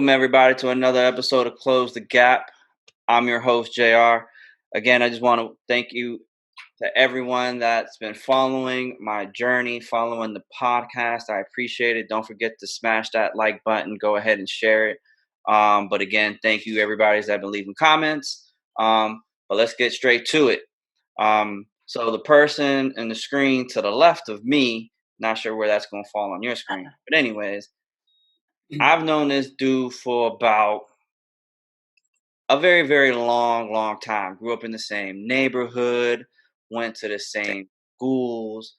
Welcome, everybody, to another episode of Close the Gap. I'm your host, JR. Again, I just want to thank you to everyone that's been following my journey, following the podcast. I appreciate it. Don't forget to smash that like button. Go ahead and share it. But again, thank you, everybody that's been leaving comments. But let's get straight to it. So the person in the screen to the left of me, not sure where that's going to fall on your screen. But anyways, I've known this dude for about a very, very long time. Grew up in the same neighborhood, went to the same schools.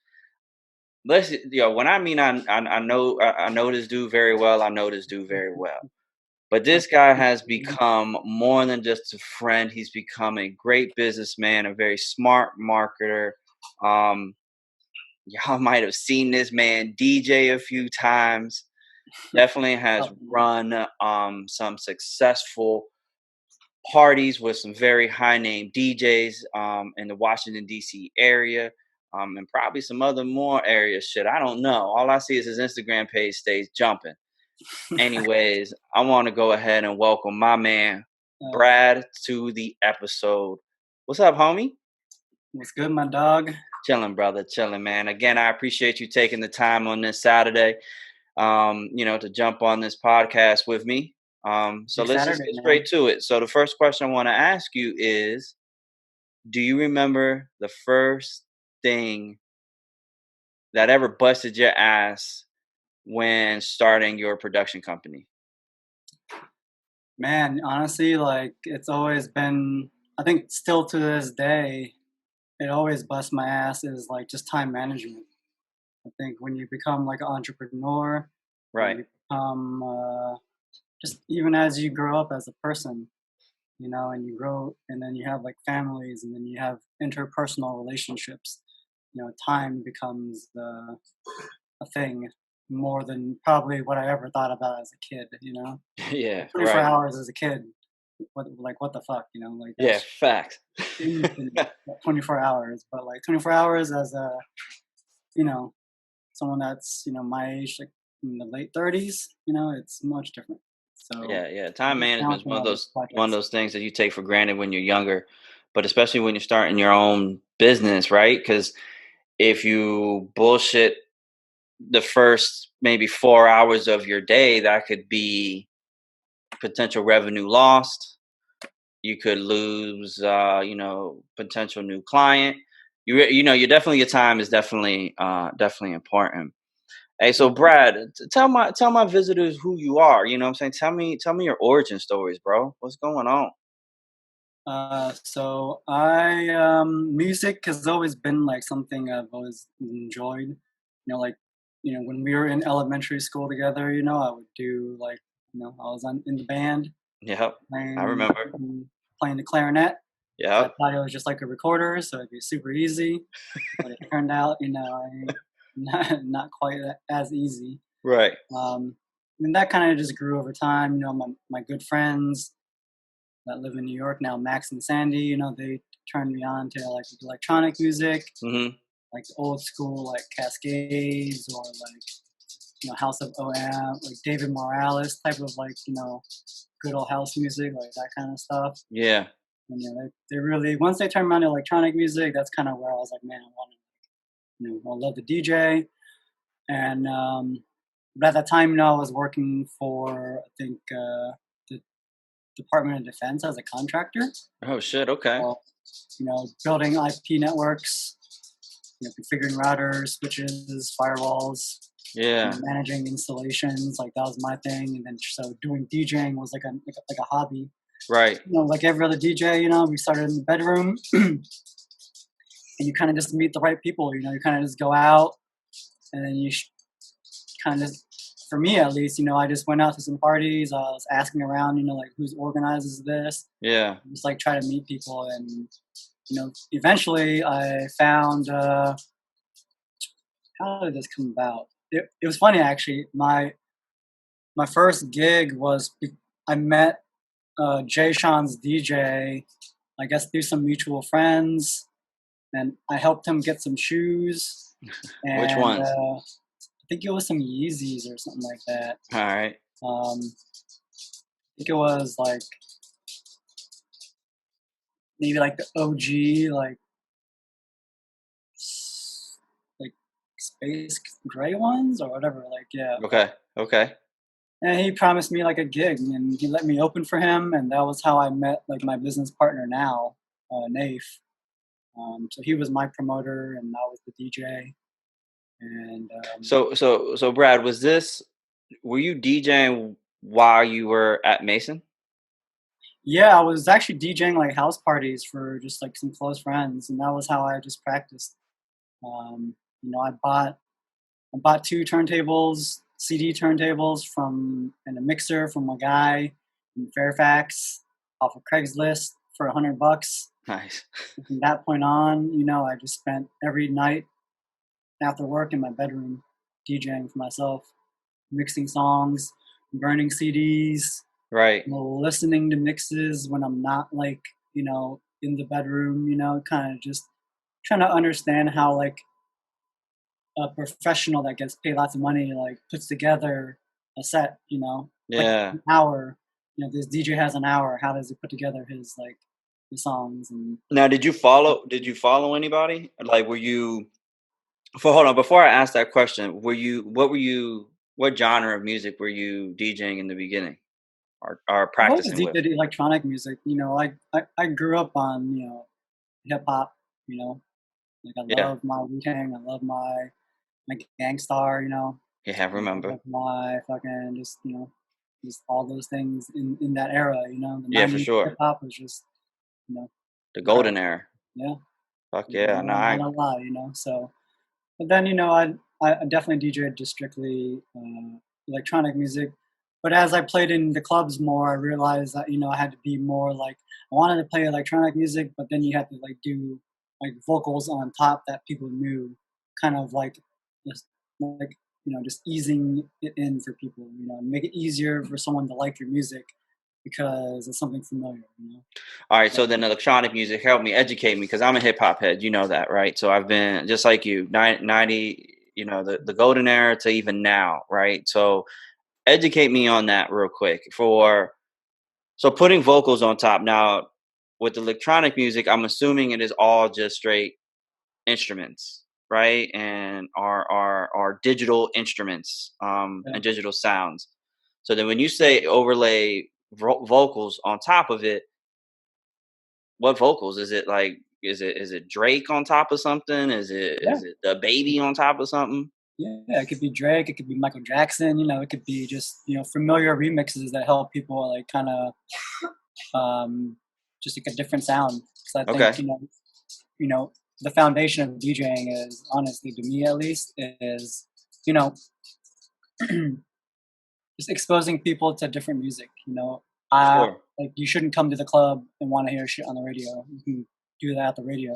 When I mean I know this dude very well. I know this dude very well. But this guy has become more than just a friend. He's become a great businessman, a very smart marketer. Y'all might have seen this man DJ a few times. Definitely has run some successful parties with some very high name DJs in the Washington D.C. area, and probably some other more areas. Shit, I don't know. All I see is his Instagram page stays jumping. Anyways, I want to go ahead and welcome my man Brad to the episode. What's up, homie? What's good, my dog? Chilling, brother. Chilling, man. Again, I appreciate you taking the time on this Saturday, to jump on this podcast with me. So let's just get straight to it. So the first question I want to ask you is, do you remember the first thing that ever busted your ass when starting your production company? Man, honestly, like it's always been, I think still to this day, it always busts my ass is like just time management. I think when you become like an entrepreneur, right, you become just even as you grow up as a person, and you grow and then you have like families and then you have interpersonal relationships, time becomes a thing more than probably what I ever thought about as a kid, Yeah, 24 right. hours as a kid, what the fuck, like Yeah, facts. 24 hours, but like 24 hours as a, someone that's, my age, like in the late 30s, it's much different. So Yeah. Time management is one of those things that you take for granted when you're younger, but especially when you're starting your own business, right? Because if you bullshit the first maybe 4 hours of your day, that could be potential revenue lost. You could lose, potential new client. You're definitely, your time is definitely important. Hey, so Brad, tell my visitors who you are. You know what I'm saying? Tell me your origin stories, bro. What's going on? So music has always been like something I've always enjoyed. When we were in elementary school together, I would do like, I was in the band. Yep, I Playing, remember. Playing the clarinet. Yep. I thought it was just like a recorder, so it'd be super easy. But it turned out, not quite as easy. Right. And that kind of just grew over time. My good friends that live in New York now, Max and Sandy, they turned me on to like electronic music, like old school, like Cascades or like, House of OM, like David Morales type of like, good old house music, like that kind of stuff. Yeah. And, they really, once they turned me on to electronic music, that's kind of where I was like, man, I want to, I love the DJ. And but at that time, I was working for, I think, the Department of Defense as a contractor. Oh shit! Okay. Building IP networks, configuring routers, switches, firewalls. Yeah. Managing installations, like that was my thing. And then so doing DJing was like a hobby. Right. Like every other DJ, we started in the bedroom, and you kind of just meet the right people. You kind of just go out, and then you kind of, for me at least, I just went out to some parties. I was asking around, like who organizes this. Yeah. Just like try to meet people, and eventually I found. How did this come about? It was funny actually. My first gig was I met Jay Sean's DJ, I guess through some mutual friends, and I helped him get some shoes. And, which ones? I think it was some Yeezys or something like that. All right. it was like maybe like the OG like space gray ones or whatever. Like yeah, but Okay. Okay. and he promised me like a gig, and he let me open for him, and that was how I met like my business partner now, Naif. So he was my promoter, and I was the DJ. And So Brad, were you DJing while you were at Mason? yeah, I was actually DJing like house parties for just like some close friends, and that was how I just practiced. You know, I bought two turntables, CD turntables and a mixer from a guy in Fairfax off of Craigslist for $100. Nice. And from that point on, you know, I just spent every night after work in my bedroom DJing for myself, mixing songs, burning CDs, Right. you know, listening to mixes when I'm not like, you know, in the bedroom, you know, kind of just trying to understand how like a professional that gets paid lots of money like puts together a set, you know, like Yeah. an hour. You know, this DJ has an hour. How does he put together his like his songs and Now, did you follow anybody? Like, were you hold on, before I ask that question, what genre of music were you DJing in the beginning or I've always practicing with? DJed electronic music. You know, I grew up on you know hip hop. You know, like I Yeah. love my Wu Tang. I love my Gangstar. You know, Yeah, I I remember. love my fucking just you know just all those things in that era. You know, the Yeah, for '90s hip sure. hop was just you know The golden incredible. era. Yeah. Fuck You yeah. No, know, not a lot, you know. So, but then you know, I definitely DJed just strictly electronic music. But as I played in the clubs more, I realized that you know I had to be more like I wanted to play electronic music, but then you had to like do like vocals on top that people knew, kind of like just like you know just easing it in for people, you know, make it easier for someone to like your music because it's something familiar, you know. all right, So so then electronic music helped me educate me because I'm a hip hop head. You know that, right? So I've been just like you, 90, you know, the golden era to even now, right? So educate me on that real quick for so putting vocals on top. Now, with electronic music, I'm assuming it is all just straight instruments, right? And our digital instruments, yeah, and digital sounds. So then when you say overlay vocals on top of it, what vocals? Is it like is it Drake on top of something? yeah. Is it the baby on top of something? Yeah, it could be Drake, it could be Michael Jackson, you know, it could be just, you know, familiar remixes that help people like kind of just like a different sound. Because I think, Okay, you know, the foundation of DJing is honestly to me at least is, you know, just exposing people to different music, you know. sure. Like you shouldn't come to the club and want to hear shit on the radio. You can do that at the radio.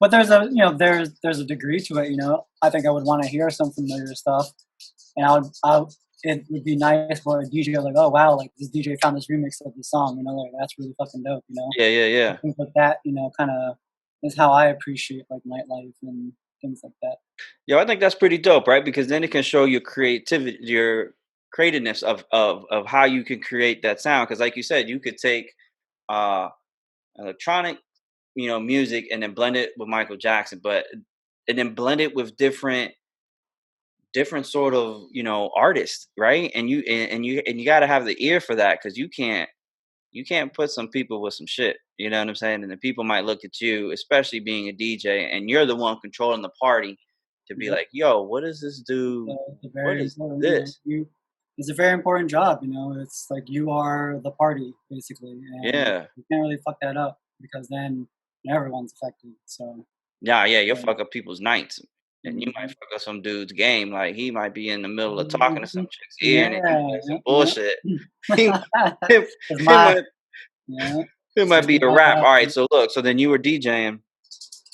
But there's a, you know, there's a degree to it, you know. I think I would want to hear some familiar stuff and it would be nice for a DJ like, oh wow, like this DJ found this remix of the song, you know, like that's really fucking dope, you know. Yeah, yeah, And yeah. things like that, you know, kind of is how I appreciate like nightlife and things like that. Yo, I think that's pretty dope, right? Because then it can show your creativity, your creativeness of how you can create that sound. Because, like you said, you could take uh electronic, you know, music and then blend it with Michael Jackson, but and then blend it with different sort of artists, right? And you got to have the ear for that because you can't put some people with some shit. You know what I'm saying? And the people might look at you, especially being a DJ, and you're the one controlling the party, to be Yep. like, "Yo, what does this So do? it's a What very is important, you know, this?" you it's a very important job, you know. It's like you are the party basically, and Yeah, you can't really fuck that up because then everyone's affected. So yeah, yeah. You'll yeah. fuck up people's nights, and you might Mhm. fuck up some dude's game. Like he might be in the middle of talking to some Mhm. chick's ear, Yeah, and then you say some yeah, bullshit. He yeah. it, 'Cause it my might yeah, it might 'cause be a rap. All right, so look, so then you were DJing.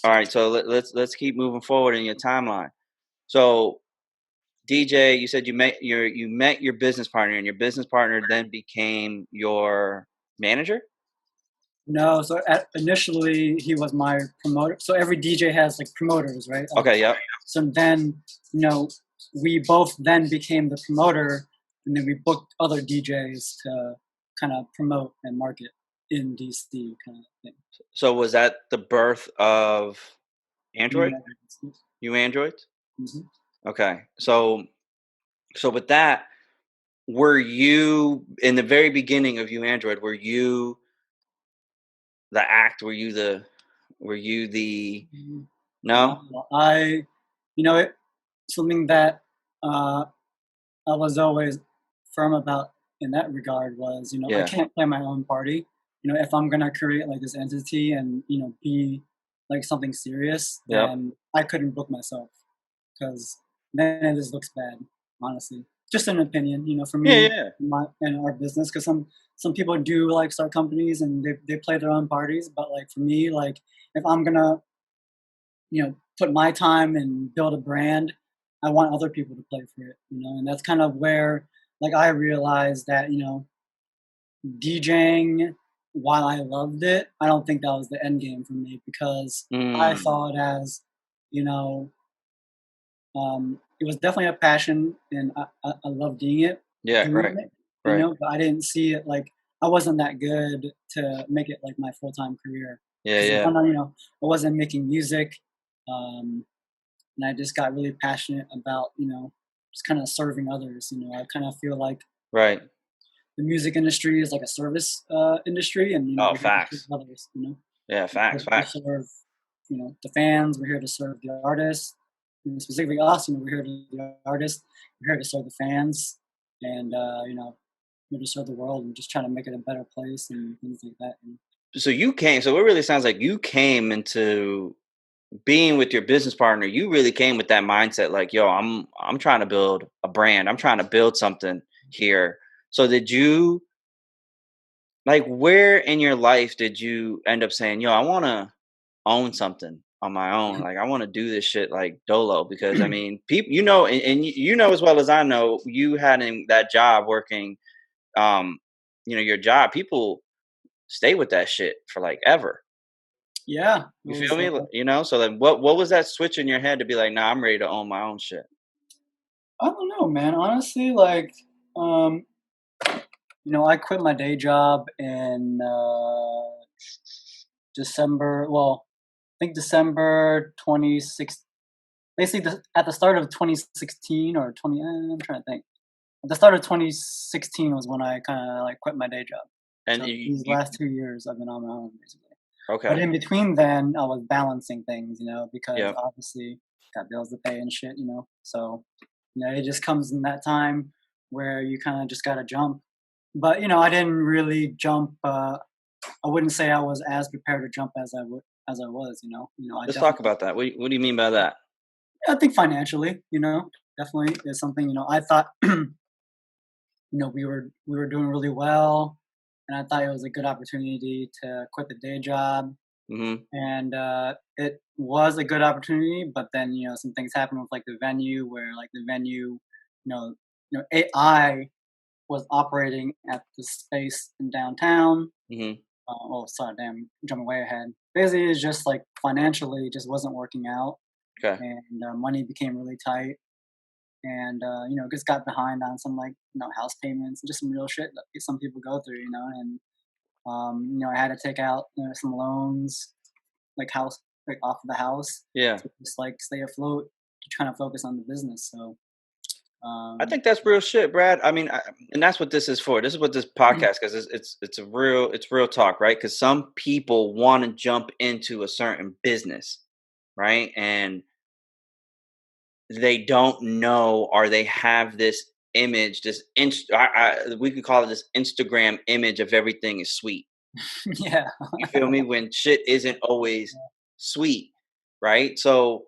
All right, so let's keep moving forward in your timeline. So DJ, you said you met your business partner, and your business partner then became your manager. no, so initially he was my promoter. So every DJ has like promoters, right? Like Okay, yep. so then you know we both then became the promoter, and then we booked other DJs to kind of promote and market in DC kind of thing. So was that the birth of Android? Yeah. You Androids? Mhm. Okay. So with that, were you in the very beginning of you Android, were you the act? Were you the Mhm. No, no? it something that uh, I was always firm about in that regard was, I Yeah. can't play my own party. If I'm gonna create like this entity and be like something serious, Yep. then I couldn't book myself because then it just looks bad. Honestly, just an opinion. For Yeah, me, yeah. my and our business, because some people do like start companies and they play their own parties, but like for me, like if I'm gonna put my time and build a brand, I want other people to play for it, and that's kind of where like I realized that, DJing, while I loved it, I don't think that was the end game for me because I Mm. saw it as, you know, it was definitely a passion and I love Yeah, doing right. it, Right. but I didn't see it like I wasn't that good to make it like my full time career Yeah, because yeah. one, I wasn't making music. Um, and I just got really passionate about just kind of serving others. I kind of feel like Right. the music industry is like a service industry, and Oh, we're here to serve facts. others. Yeah, We're facts, here to facts. serve the fans. We're here to serve the artists. Specifically us, we're here to the artists. We're here to serve the fans, and here to serve the world and just trying to make it a better place and things like that. So it really sounds like you came into being with your business partner, you really came with that mindset like, yo, I'm trying to build a brand. I'm trying to build something here. So did you like where in your life did you end up saying, yo, I want to own something on my own. Like I want to do this shit like dolo because I mean, people and you know as well as I know, you had in that job working um your job, people stay with that shit for like ever. Yeah, it You feel was. me? So then what was that switch in your head to be like, "Nah, I'm ready to own my own shit." I don't know, man. Honestly, like, um, I quit my day job in December. Well, I think December 26. Basically, at the start of 2016 or 20. I'm trying to think. At the start of 2016 was when I kind of like quit my day job. And So these last 2 years, I've been on my own basically. But okay. in between, then I was balancing things, because Yep. obviously got bills to pay and shit. So it just comes in that time where you kind of just gotta jump. But I didn't really jump. I wouldn't say I was as prepared to jump as I was. I Let's talk definitely. about that. What do you mean by that? I think financially, definitely is something. I thought we were doing really well, and I thought it was a good opportunity to quit the day job, Mhm. and it was a good opportunity. But then some things happened with like the venue, where like the venue, AI was operating at the space in downtown. Mhm. Oh, sorry, damn, jumping way ahead. Basically, it's just like financially, it just wasn't working out, Okay. and money became really tight, and just got behind on some like house payments and just some real shit that some people go through, and I had to take out some loans, like house, like off of the house, Yeah. to just like stay afloat, to try to focus on the business. So, I um, think that's real shit, Brad. I mean, and that's what this is for. This is what this podcast because it's real talk, right? Because some people want to jump into a certain business, right? And they don't know or they have this image, we could call it this Instagram image of everything is sweet. yeah, You feel me? When shit isn't always sweet, right? So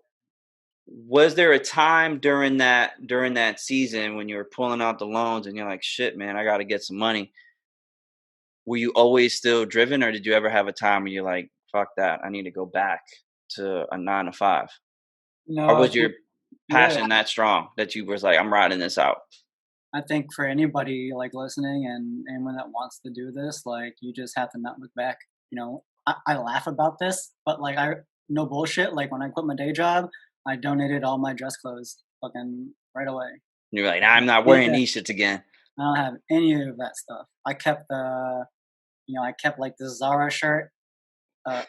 was there a time during that season when you were pulling out the loans and you're like, shit, man, I gotta get some money? Were you always still driven, or did you ever have a time where you're like, fuck that, I need to go back to a 9 to 5? Or I was your think yeah, passion that strong that you was like, I'm riding this out? I think for anybody like listening and anyone that wants to do this, like you just have to not look back. I laugh about this, but like I no bullshit. Like when I quit my day job, I donated all my dress clothes fucking right away. And you're like, nah, I'm not Yeah, wearing these shits again. I don't have any of that stuff. I kept I kept like the Zara shirt, uh,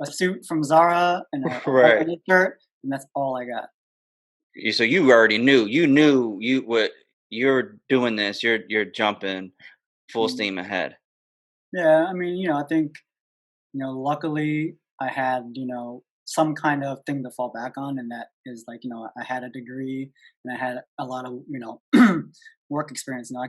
a suit from Zara, and a white Right. shirt, and that's all I got. So you already knew. You knew you what you're doing this. You're jumping full Mm. steam ahead. Yeah, I mean, I think luckily I had, some kind of thing to fall back on, and that is like, I had a degree and I had a lot of, work experience. I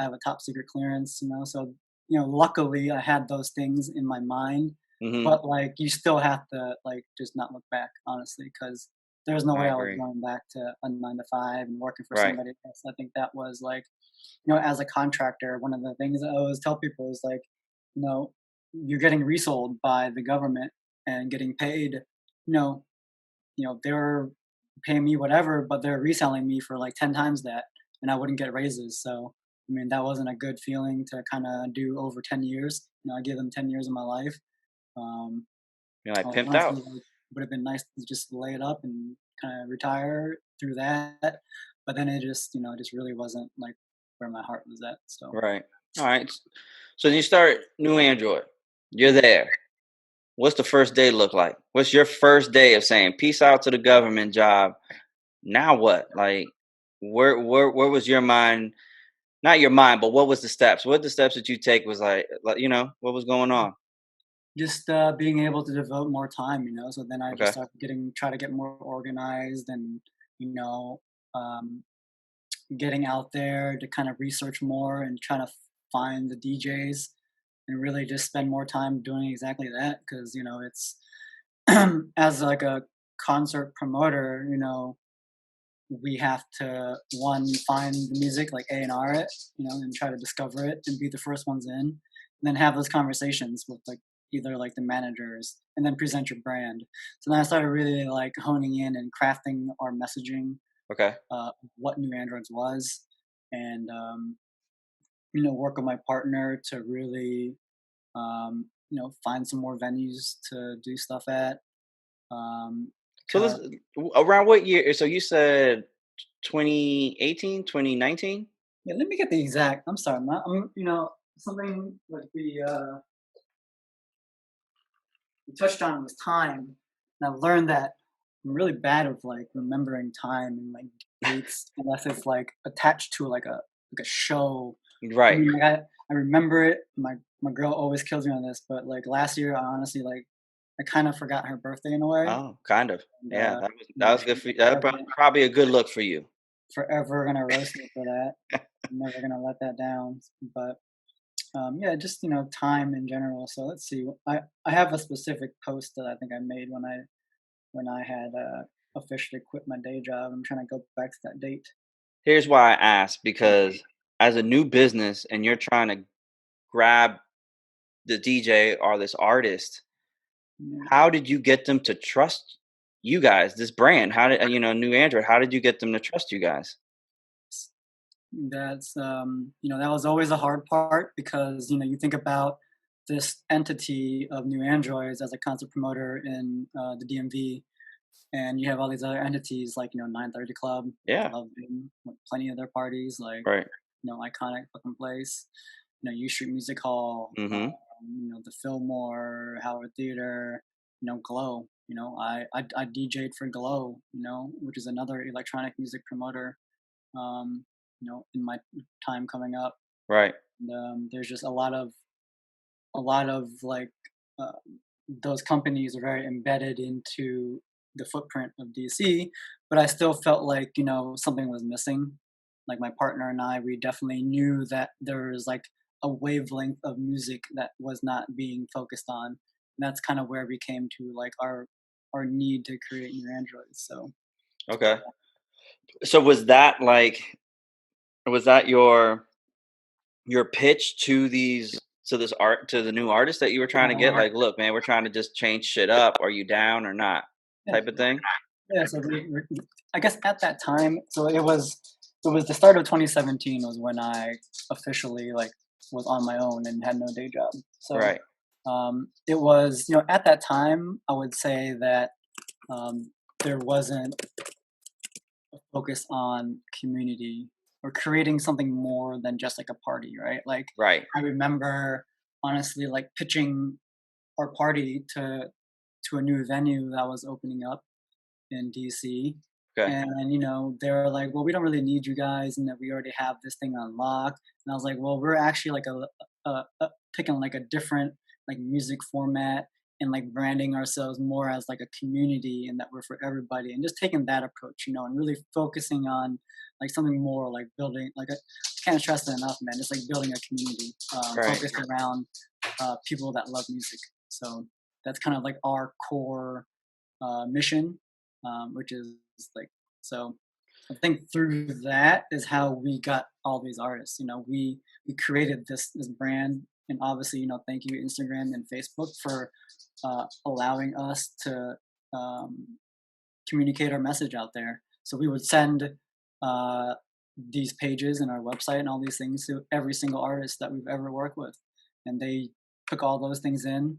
have a top secret clearance, so, luckily I had those things in my mind, Hmm. but like you still have to like just not look back, honestly, because there's no I way I was agree. going back to a 9 to 5 and working for Right. somebody else. I think that was like, as a contractor, one of the things I always tell people is like, you know, you're getting resold by the government and getting paid, they're paying me whatever, but they're reselling me for like 10 times that and I wouldn't get raises. So, I mean, that wasn't a good feeling to kind of do over 10 years. I give them 10 years of my life. Um, You're like pimped Honestly, out. like, would have been nice to just lay it up and kind of retire through that. But then it just really wasn't like where my heart was at. So, Right. All right. So then you start new Android. You're there. What's the first day look like? What's your first day of saying peace out to the government job? Now what? Like, where was your mind? Not your mind, but what was the steps? What the steps that you take was like what was going on? just being able to devote more time, so then I just Okay. started try to get more organized and you know um, getting out there to kind of research more and trying to find the DJs and really just spend more time doing exactly that because it's as like a concert promoter, we have to one find the music like A&R it, and try to discover it and be the first ones in, and then have those conversations with like either like the managers and then present your brand. So then I started really like honing in and crafting our messaging, Okay. what New Androids was, and work with my partner to really find some more venues to do stuff at. Um, So this around what year? So you said 2018, 2019? Yeah, let me get the exact. I'm sorry, something like we touched on was time, and I've learned that I'm really bad with like remembering time and like dates unless it's like attached to like a show. I Right. mean, like I remember it. My girl always kills me on this, but like last year, I honestly like I kind of forgot her birthday in a way, Oh, kind of. and Yeah, that was good she's for you. That probably a good look for you. forever gonna roast me for that. I'm never gonna let that down, but yeah, just time in general. So let's see. I have a specific post that I think I made when I had officially quit my day job. I'm trying to go back to that date. Here's why I asked, because as a new business and you're trying to grab the DJ or this artist, Yeah. how did you get them to trust you guys, this brand? How did New Android? How did you get them to trust you guys? That's that was always a hard part because you think about this entity of New Androids as a concert promoter in the DMV, and you have all these other entities like 930 Club. I Yeah. love them, like, plenty of their parties, like Right. iconic fucking place. U Street Music Hall, Mhm. the Fillmore, Howard Theater, Glow. I DJ'd for Glow, which is another electronic music promoter. In my time coming up, Right. and, there's just a lot of like uh, those companies are very embedded into the footprint of DC, but I still felt like something was missing. Like my partner and I, we definitely knew that there was like a wavelength of music that was not being focused on. And that's kind of where we came to like our need to create new androids. So Okay. So was that your pitch to the new artist that you were trying to get? Like, look, man, we're trying to just change shit up. Are you down or not? yeah, Type of thing. yeah. So I guess at that time, so it was the start of 2017 was when I officially like was on my own and had no day job. So Right. it was at that time I would say that there wasn't a focus on community we're creating something more than just like a party, right? Like Right. I remember honestly like pitching our party to a new venue that was opening up in DC. Okay. And they were like, "Well, we don't really need you guys, and that we already have this thing on lock." And I was like, "Well, we're actually like picking like a different like music format and like branding ourselves more as like a community, and that we're for everybody, and just taking that approach, and really focusing on like something more like building like a can't stress it enough, man. It's like building a community Right. focused around people that love music. So that's kind of like our core mission, which is like so. I think through that is how we got all these artists. We created this brand, and obviously, thank you Instagram and Facebook for allowing us to um, communicate our message out there. So we would send uh, these pages and our website and all these things to every single artist that we've ever worked with, and they took all those things in,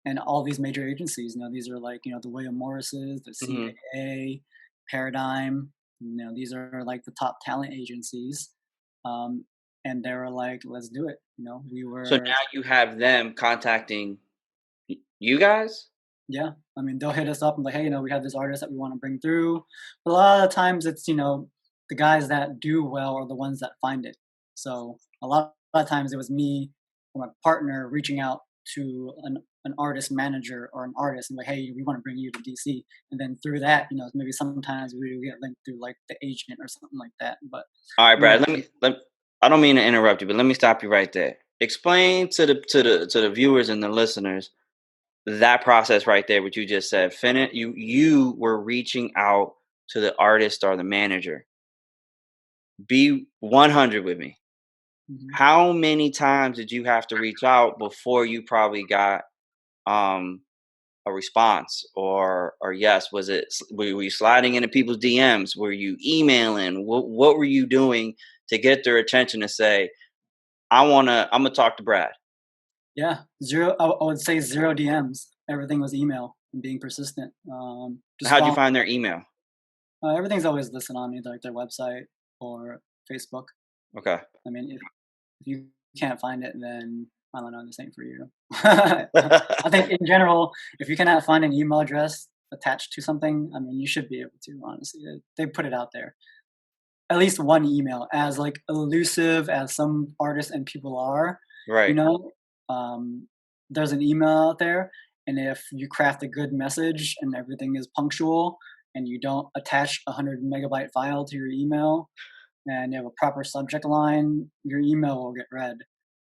and all these major agencies. These are like the William Morrises, the Hmm. CAA, Paradigm. These are like the top talent agencies, and they were like, "Let's do it." We So were, now you have them contacting you guys. yeah. I mean, they'll hit us up and like, "Hey, we have this artist that we want to bring through." But a lot of the times, it's the guys that do well are the ones that find it. So a lot of times, it was me or my partner reaching out to an artist manager or an artist and like, "Hey, we want to bring you to DC." And then through that, maybe sometimes we would get linked through like the agent or something like that. But All right, really, Brad. I don't mean to interrupt you, but let me stop you right there. Explain to the viewers and the listeners that process right there. What you just said. You were reaching out to the artist or the manager. Be 100 with me. mhm. How many times did you have to reach out before you probably got um a response or yes? Were you sliding into people's DMs? Were you emailing? What were you doing to get their attention to say, I'm gonna talk to Brad? Yeah, zero. I would say zero DMs. Everything was email and being persistent. Just How'd you follow. find their email? Everything's always listed on either like their website or Facebook. Okay. I mean, if you can't find it, then I don't know, this ain't for you. I think in general, if you cannot find an email address attached to something, I mean, you should be able to. Honestly, they put it out there. At least one email, as like elusive as some artists and people are, you Right. know, um, there's an email out there, and if you craft a good message and everything is punctual, and you don't attach a 100 megabyte file to your email, and you have a proper subject line, your email will get read.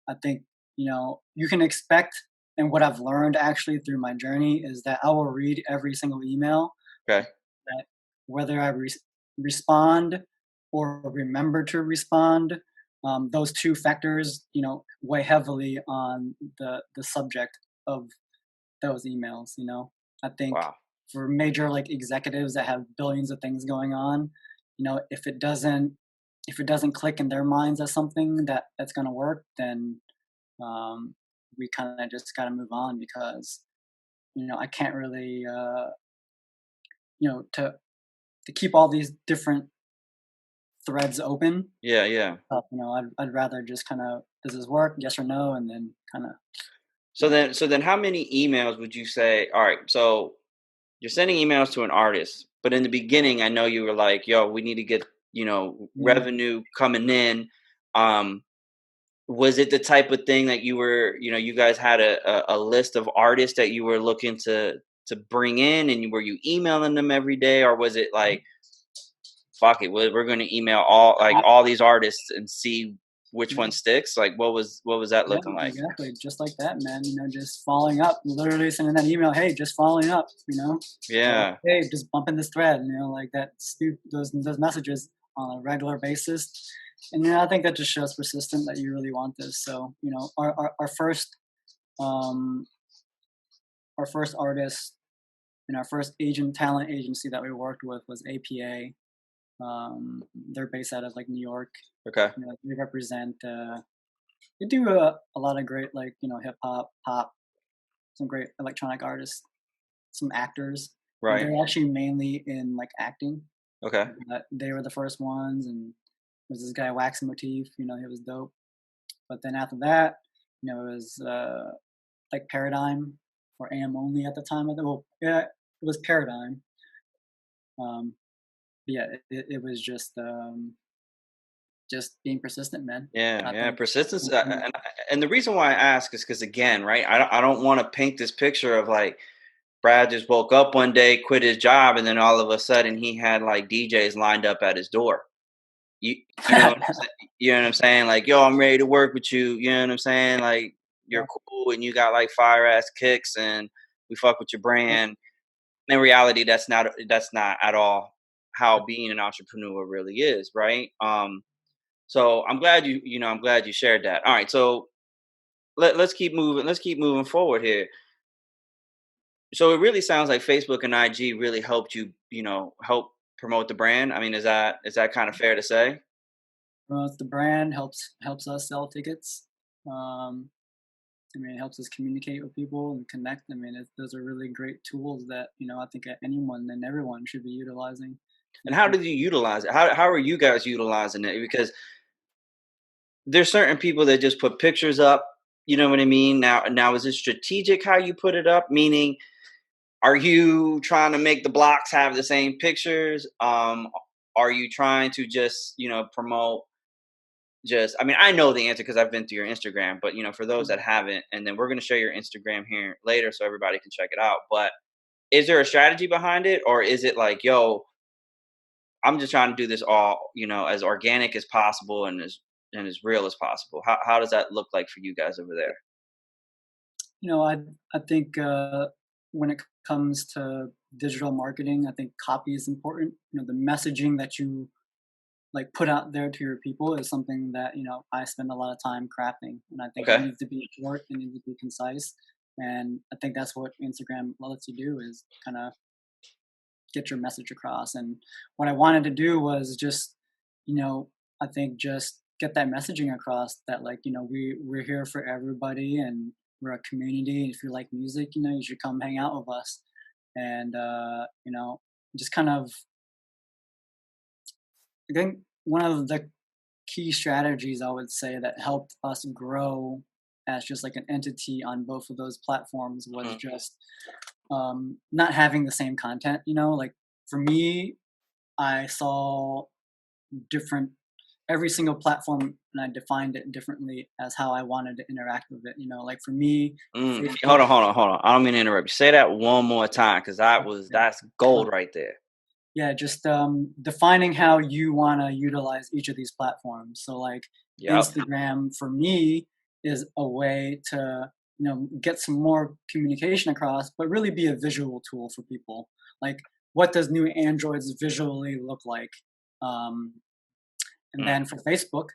I think, you can expect, and what I've learned actually through my journey is that I will read every single email, Okay. that whether I respond or remember to respond, those two factors, weigh heavily on the subject of those emails. I think Wow. for major like executives that have billions of things going on, if it doesn't click in their minds as something that's going to work, then we kind of just got to move on, because I can't really to keep all these different threads open. Yeah. Yeah. I'd rather just kind of, does this work, yes or no, and then kind of, So then, how many emails would you say? All right. So you're sending emails to an artist, but in the beginning, I know you were like, "Yo, we need to get yeah. revenue coming in." Um, Was it the type of thing that you guys had a list of artists that you were looking to bring in, and were you emailing them every day, or was it like, fuck it, we're going to email all these artists and see which Yeah, one sticks? Like, what was that yeah, looking like? exactly. Just like that, man. Just following up, literally sending that email. Hey, just following up. Or Yeah. hey, just bumping this thread. Like that. Those messages on a regular basis. And I think that just shows persistent that you really want this. So um, our first artist and our first agent talent agency that we worked with was APA. They're based out of like New York. Okay. They represent. They do a lot of great like hip hop, pop, some great electronic artists, some actors. Right. They're actually mainly in like acting. Okay. But they were the first ones, and was this guy Wax Motif. You know, he was dope. But then after that, you know, it was like Paradigm or AM Only at the time. Well, yeah, it was Paradigm. Um, but yeah, it was just being persistent, man. Yeah, I yeah, think. persistence, Mm, and the reason why I ask is because again, right? I don't want to paint this picture of like Brad just woke up one day, quit his job, and then all of a sudden he had like DJs lined up at his door. You you know what I'm saying? You know what I'm saying? Like, yo, I'm ready to work with you. You know what I'm saying? Like, you're yeah, cool and you got like fire ass kicks and we fuck with your yeah, brand. In reality, that's not at all how being an entrepreneur really is, right? So I'm glad you shared that. All right, so let's keep moving. Let's keep moving forward here. So it really sounds like Facebook and IG really helped you, help promote the brand. I mean, is that kind of fair to say? promotes the brand, helps us sell tickets. Um, I mean, it helps us communicate with people and connect. I mean, those are really great tools that I think anyone and everyone should be utilizing. And how Mhm. did you utilize it? How are you guys utilizing it? Because there's certain people that just put pictures up. You know what I mean? Now is it strategic how you put it up? Meaning, are you trying to make the blocks have the same pictures? Are you trying to just promote? Just, I mean, I know the answer because I've been to your Instagram, but for those that haven't, and then we're going to share your Instagram here later so everybody can check it out. But is there a strategy behind it, or is it like, yo, I'm just trying to do this all, as organic as possible and as real as possible? How does that look like for you guys over there? I think when it comes to digital marketing, I think copy is important. The messaging that you like put out there to your people is something that I spend a lot of time crafting, and I think it Okay. needs to be short, it needs to be concise, and I think that's what Instagram lets you do is kind of get your message across. And what I wanted to do was just, you know, I think just get that messaging across that like, we're here for everybody and we're a community. And if you like music, you should come hang out with us. And just kind of I think one of the key strategies I would say that helped us grow as just like an entity on both of those platforms was Mhm. just not having the same content. Like for me, I saw different every single platform and I defined it differently as how I wanted to interact with it. Like for me, Hold Facebook. on, hold on, hold on. I don't mean to interrupt you. Say that one more time, because that's uh, gold right there. yeah, just defining how you want to utilize each of these platforms. So like Yep. Instagram for me is a way to get some more communication across, but really be a visual tool for people. Like what does new Androids visually look like? Um, And Mm, then for Facebook,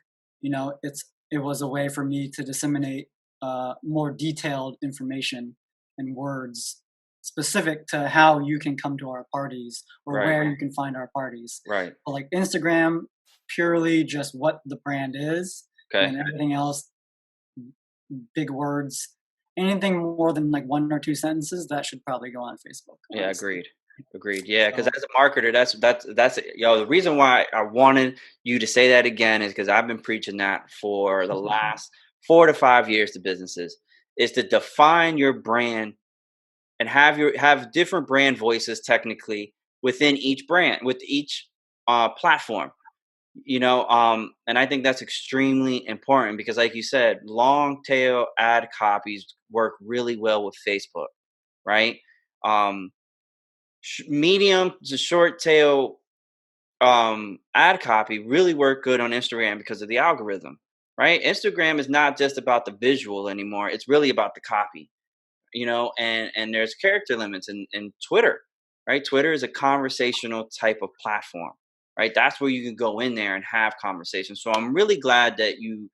it was a way for me to disseminate more detailed information and words specific to how you can come to our parties or right, where you can find our parties. right. But like Instagram, purely just what the brand is, and Okay. then everything else, big words. Anything more than like one or two sentences, that should probably go on Facebook, Yeah, honestly. agreed. Agreed. Yeah, because So as a marketer, that's the reason why I wanted you to say that again is because I've been preaching that for the last 4 to 5 years to businesses is to define your brand and have different brand voices technically within each brand with each platform. And I think that's extremely important because, like you said, long tail ad copies work really well with Facebook, right? Um, Medium to short tail ad copy really work good on Instagram because of the algorithm, right? Instagram is not just about the visual anymore; it's really about the copy, and there's character limits in Twitter, right? Twitter is a conversational type of platform, right? That's where you can go in there and have conversations. So I'm really glad that you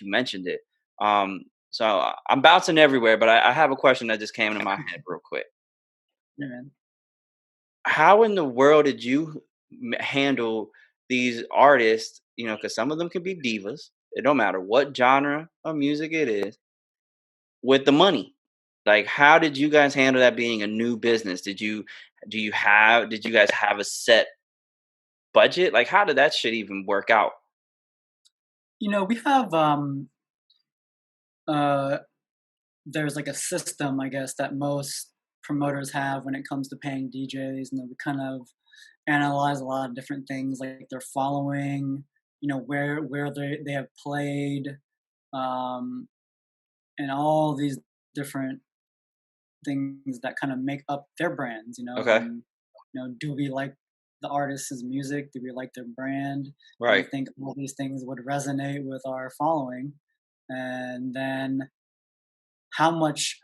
mentioned it. I'm bouncing everywhere, but I have a question that just came into my head real quick. yeah, man. How in the world did you handle these artists? Because some of them can be divas. It don't matter what genre of music it is with the money. Like, how did you guys handle that being a new business? Did you guys have a set? budget? Like, how did that shit even work out? We have uh there's like a system, I guess, that most promoters have when it comes to paying DJs, and then we kind of analyze a lot of different things like their following, where they have played, um, and all these different things that kind of make up their brands, Okay. and do we like the artist's music? Do we like their brand? Do we Right. think all these things would resonate with our following? And then how much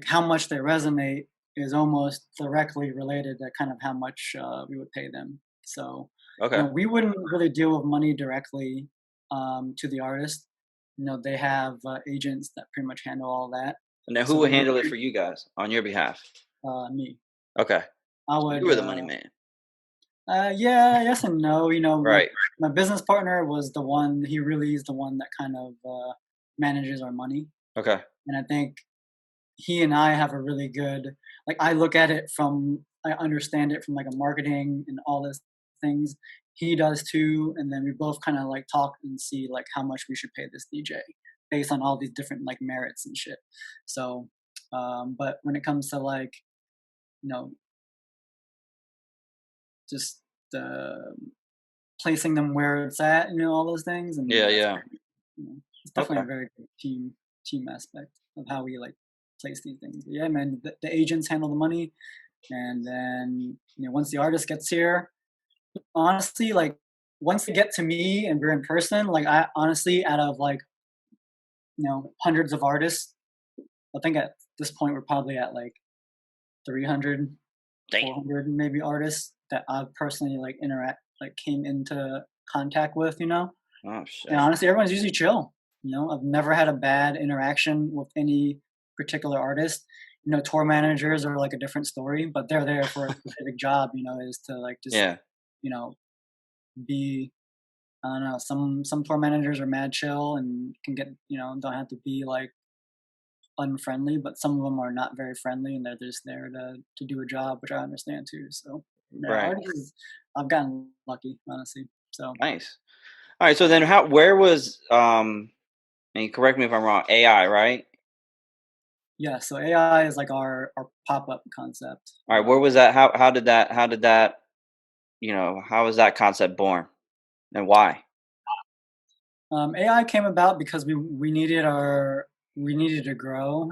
how much they resonate is almost directly related to kind of how much we would pay them. So, Okay. we wouldn't really deal with money directly to the artist. They have agents that pretty much handle all that. And then who So would we would, handle it for you guys on your behalf? me, Okay. I So you would, were the money man. yeah, yes and no. My Right. my business partner was the one. He really is the one that kind of manages our money, Okay. and I think he and I have a really good I look at it from I understand it from like a marketing and all this things. He does too, and then we both kind of like talk and see like how much we should pay this DJ based on all these different like merits and shit. So, but when it comes to you know just uh, placing them where it's at, all those things, and Yeah. that's Yeah. it's Okay. definitely a very good team aspect of how we like place these things. But yeah, man, the agents handle the money. And then, once the artist gets here, honestly, like once they get to me and we're in person, like I honestly, out of hundreds of artists, I think at this point we're probably at like 300, Damn. 400 maybe artists that I've personally came into contact with, Oh And shit. honestly, everyone's usually chill. I've never had a bad interaction with any particular artist. Tour managers are like a different story, but they're there for a specific job. Is to like just Yeah. you know be I don't know. Some tour managers are mad chill and can get don't have to be like unfriendly, but some of them are not very friendly and they're just there to do a job, which I understand too. So yeah, Right. artists, I've gotten lucky honestly. So Nice. All right. So then, where was and correct me if I'm wrong. AI, right? yeah, so AI is like our pop up concept. All right. Where was that? How did that? How was that concept born, and why? AI came about because we needed to grow.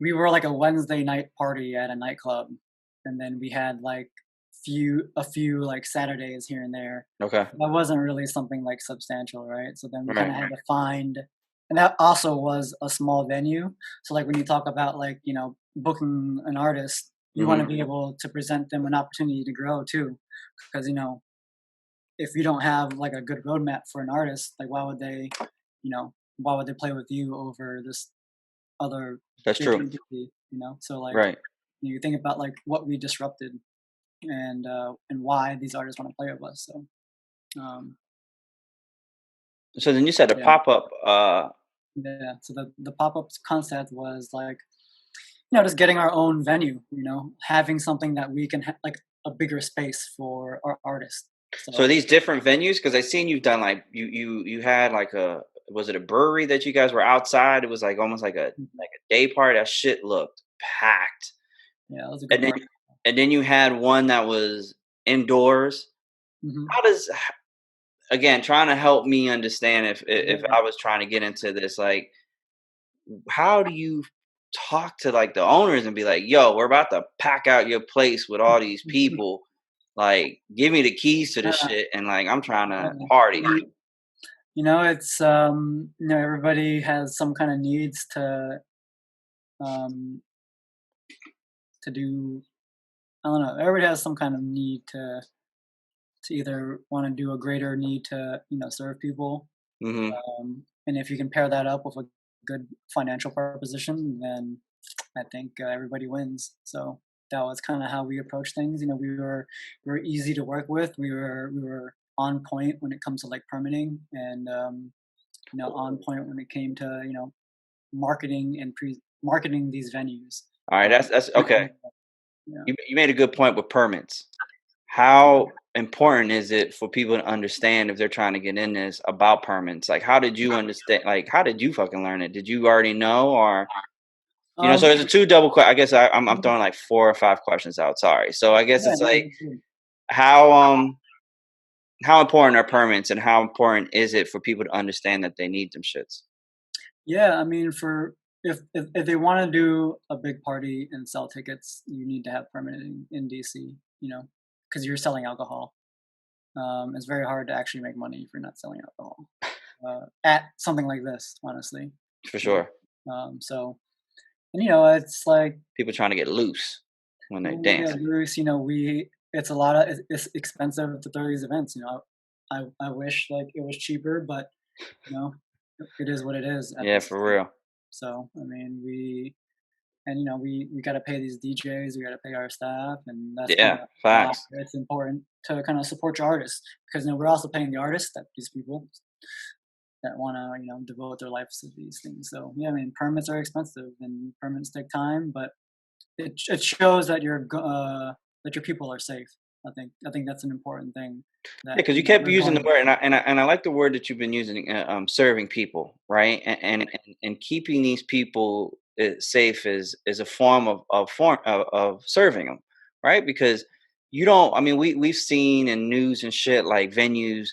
We were like a Wednesday night party at a nightclub, and then we had like a few like Saturdays here and there. Okay. That wasn't really something like substantial, right? So then we kind Right. of had to find, and that also was a small venue. So like when you talk about booking an artist, you want to Mm-hmm. be able to present them an opportunity to grow too, because if you don't have like a good roadmap for an artist, like why would they play with you over this other That's big true. entity? So like Right. you think about like what we disrupted and why these artists want to play with us. So um, So then you said a yeah, pop up. yeah. So the pop up concept was like just getting our own venue. Having something that we can like a bigger space for our artists. So are So these different venues? Because I seen you've done like you had like a, was it a brewery that you guys were outside? It was like almost like a mhm, day party. That shit looked packed. yeah, that was a good And then market. you had one that was indoors. Hmm. How does, again, trying to help me understand if Yeah. I was trying to get into this, like, how do you talk to like the owners and be like, yo, we're about to pack out your place with all these people. Like, give me the keys to the Uh, shit, and like I'm trying to yeah. party. It's everybody has some kind of needs um to do. I don't know. Everybody has some kind of need to either want to do a greater need to serve people. Hmm. And if you can pair that up with a good financial proposition, then I think everybody wins. So that was kind of how we approached things. We were easy to work with. We were on point when it comes to like permitting, and on point when it came to marketing and marketing these venues. All right, Um, that's okay. yeah. You made a good point with permits. how important is it for people to understand if they're trying to get in this about permits? Like, how did you understand? Like, how did you fucking learn it? Did you already know, or so Um, there's a two double. I guess I'm throwing like 4 or 5 questions out. Sorry. So I guess yeah, it's no, like that's good. how how important are permits, and how important is it for people to understand that they need them shits? Yeah, I mean, for if they want to do a big party and sell tickets, you need to have permitting in DC. Because you're selling alcohol. It's very hard to actually make money if you're not selling alcohol at something like this. Honestly, For you sure. so and it's like People trying to get loose when they're people want to get dancing. loose. It's a lot of it's expensive to throw these events. I wish like it was cheaper, but you know, it is what it is at Yeah, this for point. real. So I mean, we got to pay these DJs, we got to pay our staff, and that's kind Yeah, of why facts. it's important to kind of support your artists because we're also paying the artists that these people that want to devote their lives to these things. So yeah, I mean permits are expensive and permits take time, but it shows that that your people are safe. I think that's an important thing Yeah, that because you kept we're using the going. word, and I like the word that you've been using, serving people, right? And keeping these people safe is a form of serving them, right? Because you don't. I mean, we've seen in news and shit like venues,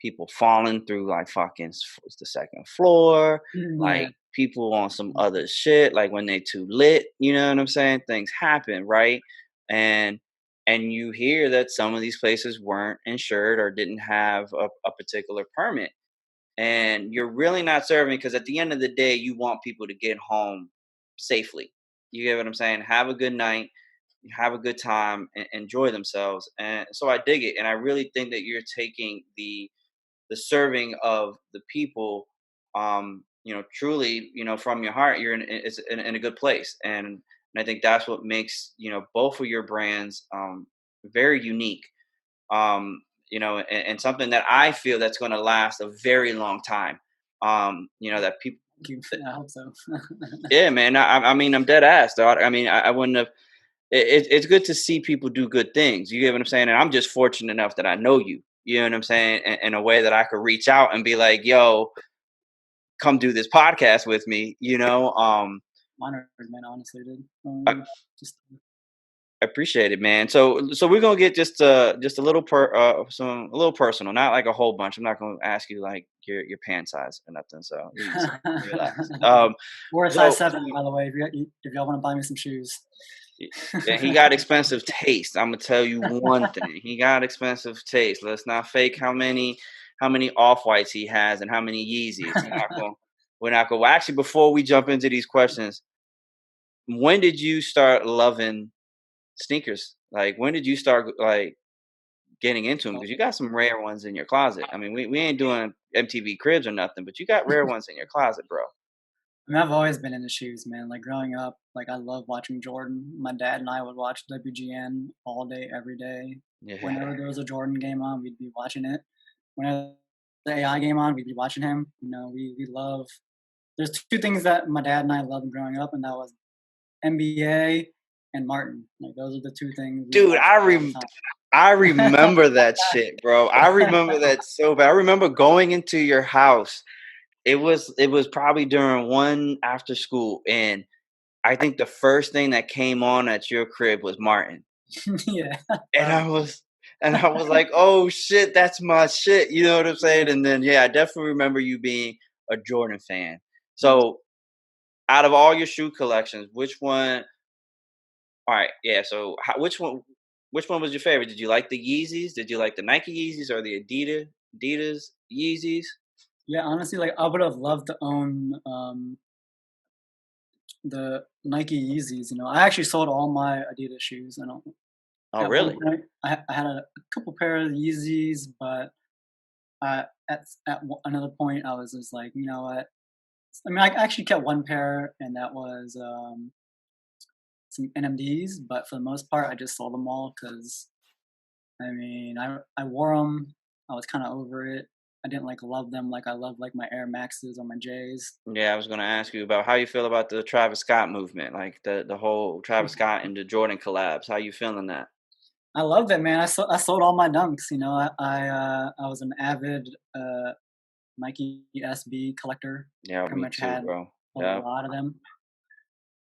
people falling through like fucking the second floor, Yeah. like people on some other shit, like when they too lit. You know what I'm saying? Things happen, right? And you hear that some of these places weren't insured or didn't have a particular permit, and you're really not serving because at the end of the day you want people to get home safely. You get what I'm saying? Have a good night, have a good time, and enjoy themselves. And so I dig it, and I really think that you're taking the serving of the people, truly, from your heart. You're in a good place, and I think that's what makes both of your brands very unique. And something that I feel that's going to last a very long time. That people. Thank you. I hope so. Yeah, man. I mean, I'm dead ass, though. I mean, I wouldn't have. It's good to see people do good things. You get what I'm saying? And I'm just fortunate enough that I know you. You know what I'm saying? In a way that I could reach out and be like, "Yo, come do this podcast with me." Honored, man. Honestly, dude. I, Just I appreciate it, man. So we're gonna get just a little a little personal, not like a whole bunch. I'm not gonna ask you like your pant size or nothing. So easy, relax. We're a size So 7, by the way. If y'all want to buy me some shoes. Yeah, he got expensive taste. I'm gonna tell you one thing. He got expensive taste. Let's not fake how many off whites he has and how many Yeezys. We're not going. Well, actually, before we jump into these questions, when did you start loving sneakers? Like, when did you start like getting into them? Because you got some rare ones in your closet. I mean, we ain't doing MTV Cribs or nothing, but you got rare ones in your closet, bro. I mean, I've always been into shoes, man. Like growing up, like I love watching Jordan. My dad and I would watch WGN all day, every day. Yeah. Whenever there was a Jordan game on, we'd be watching it. Whenever the AI game on, we'd be watching him. We love. There's two things that my dad and I loved growing up, and that was NBA and Martin. Like those are the two things we Dude, watched all the I time. remember that shit, bro. I remember that so bad. I remember going into your house. It was probably during one after school, and I think the first thing that came on at your crib was Martin. Yeah, And I probably. was and I was like, "Oh shit, that's my shit." You know what I'm saying? Yeah. And then yeah, I definitely remember you being a Jordan fan. Mm. So, out of all your shoe collections, which one all right, yeah, so which one was your favorite? Did you like the Yeezys? Did you like the Nike Yeezys or the Adidas Yeezys? Yeah, honestly, like I would have loved to own the Nike Yeezys. I actually sold all my Adidas shoes. I don't. Oh, At one really? point, I had a couple pair of Yeezys, but another point, I was just like, you know what? I mean, I actually kept one pair, and that was some NMDs. But for the most part, I just sold them all because I mean, I wore them. I was kind of over it. I didn't like love them like I love like my Air Maxes or my J's. Yeah, I was gonna ask you about how you feel about the Travis Scott movement, like the whole Travis Scott and the Jordan collabs. How you feeling that? I loved it, man. I sold all my dunks. I was an avid Nike SB collector. Yeah, Pretty me much too, had bro. a Yeah. lot of them.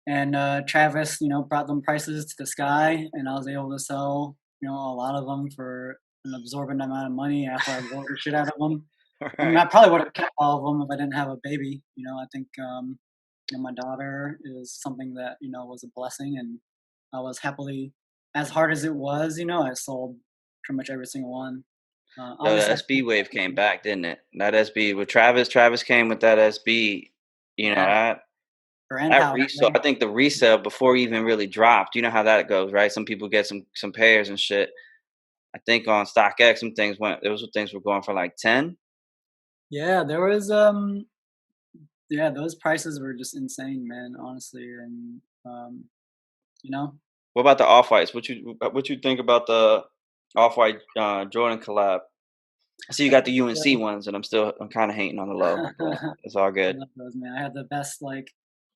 And Travis, brought them prices to the sky, and I was able to sell, a lot of them for an absorbent amount of money after I wore the shit out of them. I mean, Right. I probably would have kept all of them if I didn't have a baby. I think my daughter is something that was a blessing, and I was happily, as hard as it was, I sold pretty much every single one. Yo, the Obviously, SB wave came back, didn't it? That SB with Travis. Travis came with that SB. You know yeah, that brand that power, resale. I man. think the resale before he even really dropped. You know how that goes, right? Some people get some pairs and shit. I think on StockX, some things went. Those things were going for like 10. Yeah, there was yeah, those prices were just insane, man. Honestly, and you know, What about the off whites? What you think about the off white Jordan collab? I see you got the UNC ones, and I'm kind of hating on the low, but I it's all good. love those, man. I had the best, like,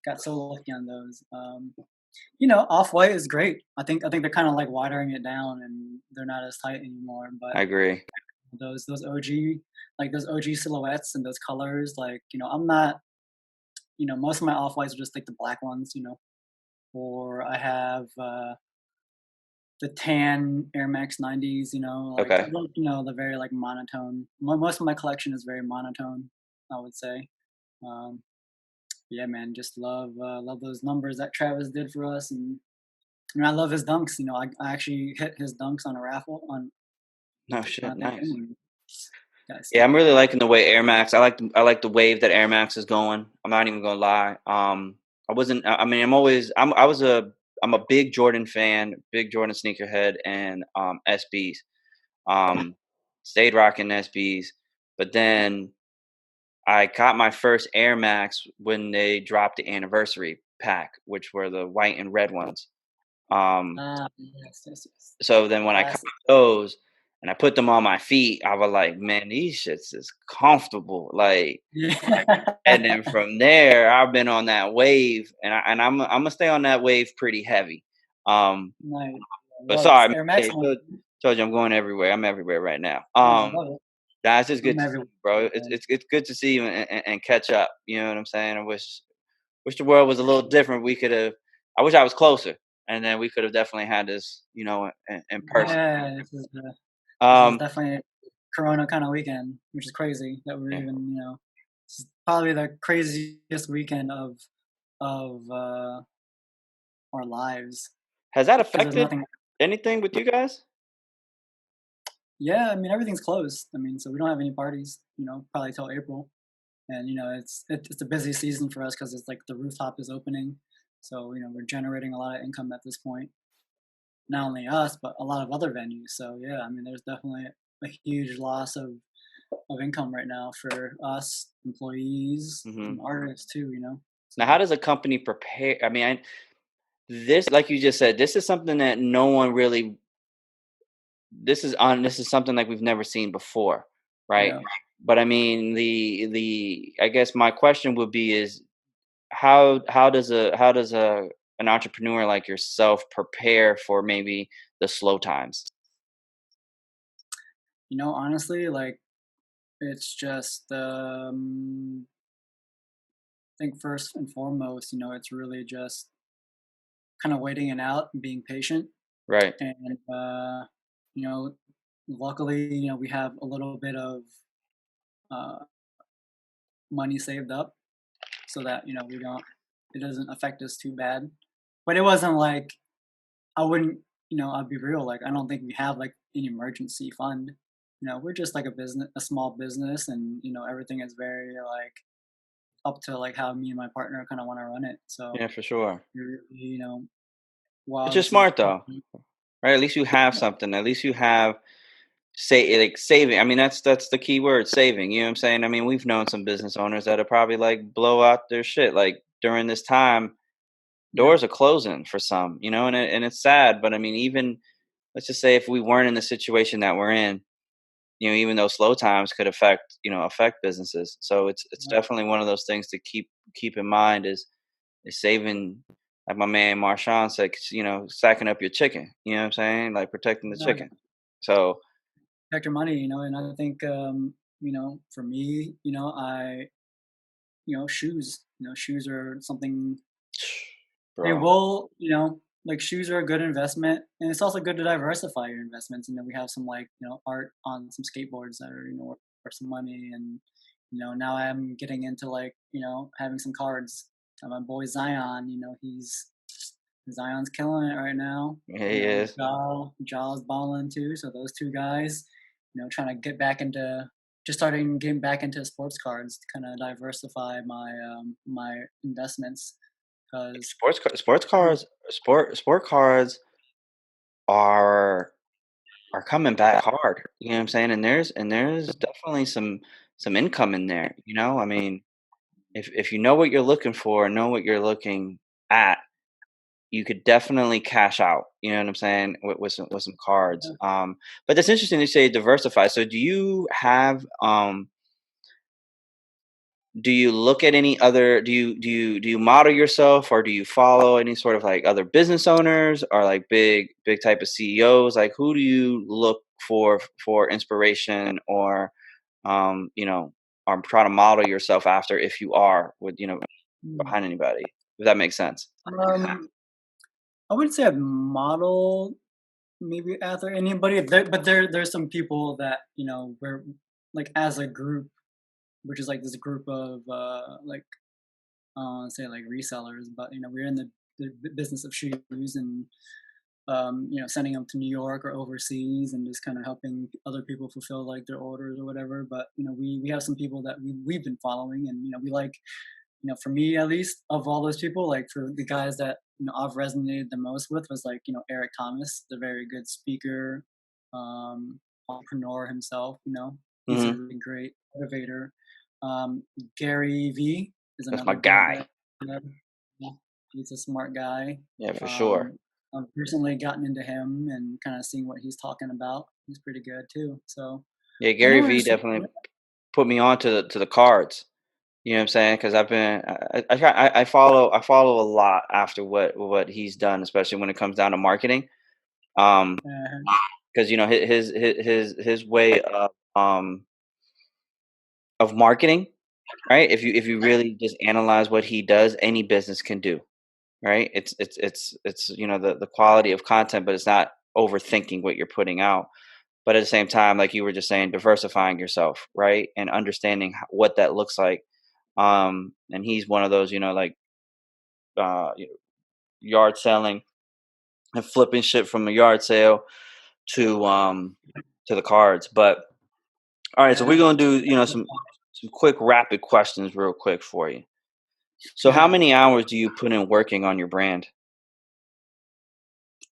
got so lucky on those. Off white is great. I think they're kind of like watering it down, and they're not as tight anymore. But I agree. those OG, like those OG silhouettes and those colors, like I'm not, most of my off whites are just like the black ones, or I have the tan Air Max 90s, like Okay. the very like monotone. Most of my collection is very monotone, I would say. Um, yeah, man, just love those numbers that Travis did for us, and I love his dunks. I actually hit his dunks on a raffle No on shit. a thing, Nice. and got Yeah, I'm sick. really liking the way Air Max. I like the wave that Air Max is going. I'm not even gonna lie. I wasn't. I mean, I'm a big Jordan fan, big Jordan sneakerhead, and SBs. Um, Stayed rocking SBs, but then I caught my first Air Max when they dropped the anniversary pack, which were the white and red ones. Um, Ah, yes, yes, yes. so then when I caught Classic. those and I put them on my feet, I was like, man, these shits is comfortable. Like, Yeah. and then from there, I've been on that wave, and I'm gonna stay on that wave pretty heavy. Um, Nice. I but love it. sorry, man, Air Max hey, one. told you I'm going everywhere. I'm everywhere right now. No, I love it. That's just good I'm to see everywhere, you, bro. It's man. it's it's good to see you and catch up. You know what I'm saying? I wish the world was a little different. I wish I was closer, and then we could have definitely had this, in person. Yeah, this is Um, definitely a Corona kind of weekend, which is crazy that we're yeah. even, this is probably the craziest weekend of our lives Has that because there's affected nothing. anything with you guys? Yeah, I mean everything's closed. I mean, so we don't have any parties, probably till April, and it's a busy season for us because it's like the rooftop is opening, so we're generating a lot of income at this point. Not only us, but a lot of other venues. So yeah, I mean, there's definitely a huge loss of income right now for us employees Hmm. and artists too. Now, how So does a company prepare? I mean, this, like you just said, this is something that no one really. This is something like we've never seen before, right? yeah, But I mean, the I guess my question would be is how does a an entrepreneur like yourself prepare for maybe the slow times? honestly, like it's just I think first and foremost, it's really just kind of waiting it out and being patient. Right. And you know, luckily, we have a little bit of uh, money saved up so that we don't it doesn't affect us too bad. But it wasn't like I wouldn't, I'd be real. Like I don't think we have like an emergency fund. We're just like a small business, and everything is very like up to like how me and my partner kind of want to run it. So Yeah, for sure. Which while is this is smart though, right? At least you have something. At least you have like saving. I mean, that's the key word, saving. You know what I'm saying? I mean, we've known some business owners that are probably like blow out their shit like during this time. yeah, Doors are closing for some, and it's sad. But I mean, even let's just say if we weren't in the situation that we're in, even though slow times could affect businesses. So it's yeah, definitely one of those things to keep in mind is saving. like my man Marshawn said, stacking up your chicken. You know what I'm saying? Like protecting the chicken. Exactly. So Protect your money, and I think, for me, shoes, shoes are something they bro, will, like shoes are a good investment, and it's also good to diversify your investments. We have some like, art on some skateboards that are, worth some money, and now I'm getting into like, having some cards. My boy Zion, Zion's killing it right now. yeah, he is. Jaw's balling too. So those two guys, trying to get back into just starting getting back into sports cards to kind of diversify my investments because Sport cards are coming back hard. You know what I'm saying? And there's definitely some income in there. I mean, if you know what you're looking for, know what you're looking at, you could definitely cash out. You know what I'm saying? With some cards. But that's interesting to say diversify. So do you look at any other do you model yourself, or do you follow any sort of like other business owners, or like big type of CEOs? Like, who do you look for inspiration, or um you know or try to model yourself after, if you are with Mm. behind anybody, if that makes sense? Um, I wouldn't say a model maybe after anybody, but there's some people that we're like as a group, which is like this group of like say like resellers, but we're in the business of shoes and sending them to New York or overseas and just kind of helping other people fulfill like their orders or whatever. But we have some people that we've been following, and we like for me at least, of all those people, like for the guys that I've resonated the most with was like Eric Thomas, the very good speaker, entrepreneur himself. He's a Hmm. really great motivator. Gary V is That's my another guy guy. that yeah, he's a smart guy. Yeah, for sure. Um, I've recently gotten into him and kind of seeing what he's talking about. He's pretty good too. So Yeah, I Gary know V there's some. definitely put me on to the cards. You know what I'm saying? Because I follow a lot after what he's done, especially when it comes down to marketing. Um, Uh, because his way of marketing, right? If you really just analyze what he does, any business can do, right? It's the quality of content, but it's not overthinking what you're putting out. But at the same time, like you were just saying, diversifying yourself, right, and understanding what that looks like. And he's one of those, like uh, y- yard selling and flipping shit from a yard sale to to the cards. But all right, so we're yeah. gonna do some quick rapid questions real quick for you. So how Okay. many hours do you put in working on your brand?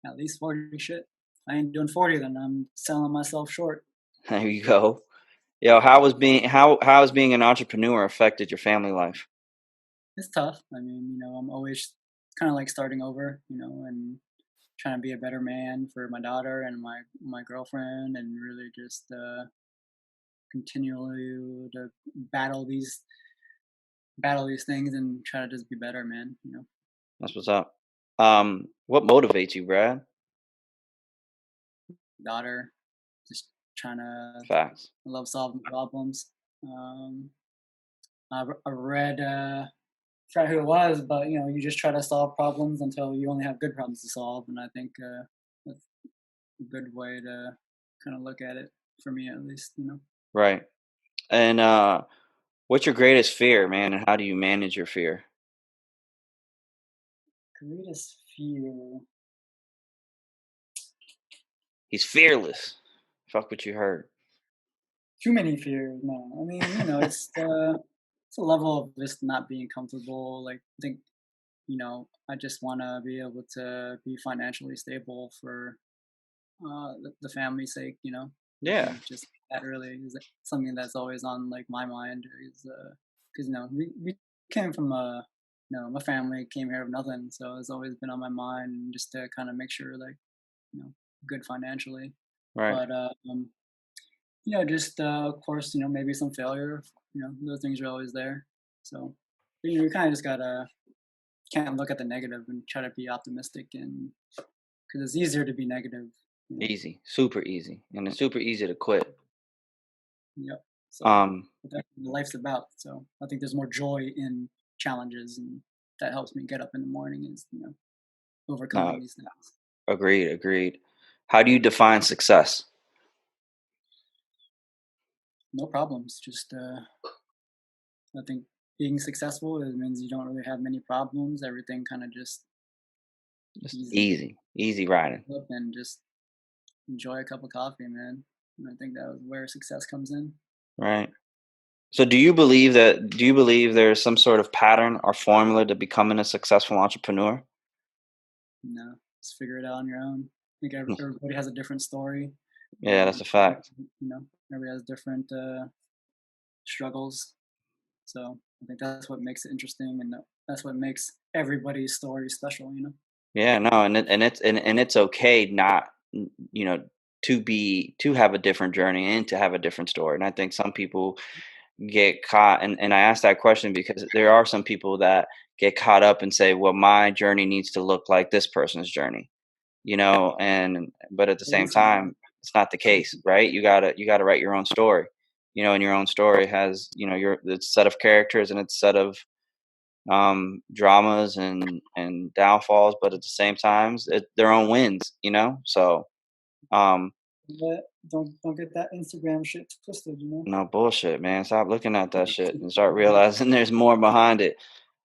At least 40 shit. I ain't doing 40, then I'm selling myself short. There you go. Yo, how has being an entrepreneur affected your family life? It's tough. I mean, I'm always kind of like starting over, and trying to be a better man for my daughter and my girlfriend, and really just continually to battle these things and try to just be better, man. That's what's up. What motivates you, Brad? Daughter, just trying to Facts. love solving problems. Um, I read forgot who it was, but you just try to solve problems until you only have good problems to solve, and I think that's a good way to kind of look at it for me, at least. Right. And what's your greatest fear, man, and how do you manage your fear? Greatest fear. He's fearless. Fuck what you heard. Too many fears. No, I mean, it's a level of just not being comfortable. Like, I think I just want to be able to be financially stable for the family's sake. I Yeah. think just that really is something that's always on like my mind is because we came from a my family came here with nothing, so it's always been on my mind just to kind of make sure like good financially. Right. But just of course maybe some failure. Those things are always there. So you kind of just gotta can't look at the negative and try to be optimistic, and because it's easier to be negative, you know. Easy, super easy, and it's super easy to quit. Yep. So Um, but that's what life's about. So I think there's more joy in challenges, and that helps me get up in the morning is, overcoming no, these things. agreed, agreed. How do you define success? No problems. Just I think being successful, it means you don't really have many problems. Everything kind of just Just easy. easy, easy riding, Wake up and just enjoy a cup of coffee, man. And I think that was where success comes in. right? So do you believe there's some sort of pattern or formula to becoming a successful entrepreneur? Just figure it out on your own. I think everybody has a different story, Yeah, and that's a fact. everybody has different struggles. So I think that's what makes it interesting, and that's what makes everybody's story special. Yeah, no, and it's okay not you know to have a different journey and to have a different story. And I think some people get caught, and I asked that question because there are some people that get caught up and say, well, my journey needs to look like this person's journey, and but at the It same is something. time, it's not the case, right? You gotta write your own story, and your own story has, your its set of characters and its set of dramas and downfalls, but at the same times, their own wins, so um But don't get that Instagram shit twisted. no bullshit, man. Stop looking at that shit and start realizing there's more behind it.